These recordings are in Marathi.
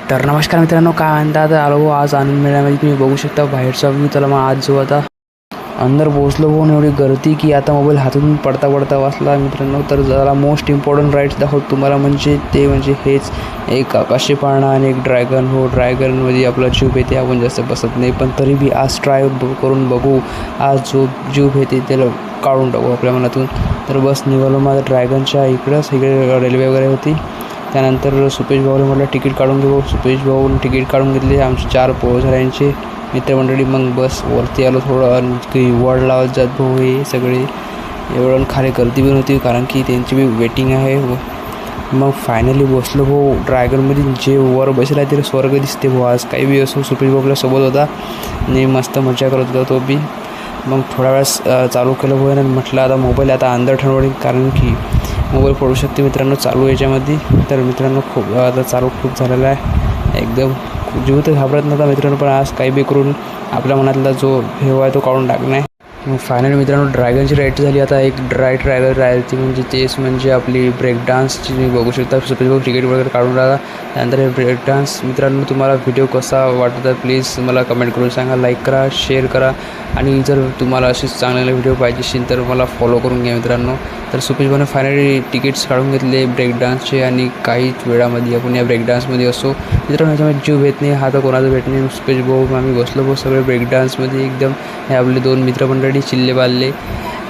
तर नमस्कार मित्रांनो, काय म्हणतात आलो आज आनंद मेळ्यामध्ये. तुम्ही बघू शकता बाहेरचा मी त्याला मग आज जो आता अंदर पोहोचलो होऊन एवढी गर्दी की आता मोबाईल हातून पडता पडता वाचला मित्रांनो. तर जरा मोस्ट इम्पॉर्टंट राईड्स दाखवतो तुम्हाला, म्हणजे हेच एक आकाशी पाळणा आणि एक ड्रॅगन. हो, ड्रॅगनमध्ये आपला जीव येते, आपण जास्त बसत नाही, पण तरी बी आज ट्राय करून बघू. आज जो जीव येते त्याला काढून टाकू आपल्या मनातून. तर बस निघालो माझं ड्रॅगनच्या इकडे रेल्वे वगैरे होती. त्यानंतर सुपेश भाऊला म्हटलं तिकीट काढून घेऊ. सुपेश भाऊन तिकीट काढून घेतले. आमचे 4 पोहोचऱ्यांचे मित्रमंडळी. मग बस वरती आलो थोडं, आणि वड लावत जात भाऊ हे सगळे. एवढं खाली गर्दी पण होती कारण की त्यांची बी वेटिंग आहे. मग फायनली बसलो भाऊ ड्रॅगनमध्ये. जे वर बसला आहे तिला स्वर्ग दिसते भाऊ. आज काही बी असो सुपेश भाऊ आपल्यासोबत होता आणि मस्त मजा करत होता तो बी. मग थोड्या वेळेस चालू केलं भाऊ आणि म्हटलं आता मोबाईल आता अंदर ठेवणे, कारण की मोबाईल पडू शकते मित्रांनो चालू याच्यामध्ये. तर मित्रांनो खूप आता चालू खूप झालेला आहे एकदम. जीव तर घाबरत नव्हता मित्रांनो, पण आज काही बी करून आपल्या मनातला जो भेव आहे तो काढून टाकणं आहे. मग फायनली मित्रांनो ड्रॅगनची राईड झाली. आता एक ड्रॅगन राहायची म्हणजे तेच म्हणजे आपली ब्रेक डान्सची. तुम्ही बघू शकता सुपेश भाऊ तिकीट वगैरे काढून राहिला. त्यानंतर हे ब्रेक डान्स. मित्रांनो तुम्हाला व्हिडिओ कसा वाटत प्लीज मला कमेंट करून सांगा. लाईक करा, शेअर करा, आणि जर तुम्हाला असेच चांगले व्हिडिओ पाहिजे असेल तर मला फॉलो करून घ्या मित्रांनो. तर सुपेश भाऊने फायनली तिकीट्स काढून घेतले ब्रेक डान्सचे, आणि काहीच वेळामध्ये आपण या ब्रेक डान्समध्ये असो मित्रांनो. याच्यामध्ये जीव भेट नाही, हा तर कोणाचा भेट नाही. सुपेश भाऊ आम्ही बसलो भाऊ सगळे ब्रेक डान्समध्ये एकदम. हे आपले 2 मित्रमंडळी चिल्ले बाल्ले,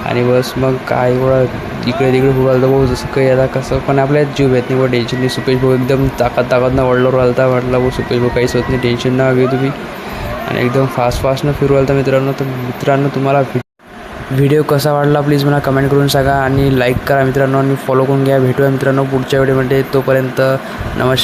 आणि बस मग काय एवढा इकडे तिकडे उडालता भाऊ जसं काही आता कसं, पण आपल्याला जीव भेट नाही भाऊ. टेन्शन नाही. सुपेश भाऊ एकदम ताकदनं वळलो राहिलता. म्हटलं भाऊ सुपेश भाऊ काहीच होत नाही, टेन्शन ना घेऊ तुम्ही. आणि एकदम फास्टनं फिरू राहिलता मित्रांनो. तर मित्रांनो तुम्हाला व्हिडिओ कसा वाटला प्लीज मला कमेंट करून सांगा, आणि लाईक करा मित्रांनो, आणि फॉलो करून घ्या. भेटूया मित्रांनो पुढच्या व्हिडिओमध्ये. तोपर्यंत नमस्कार.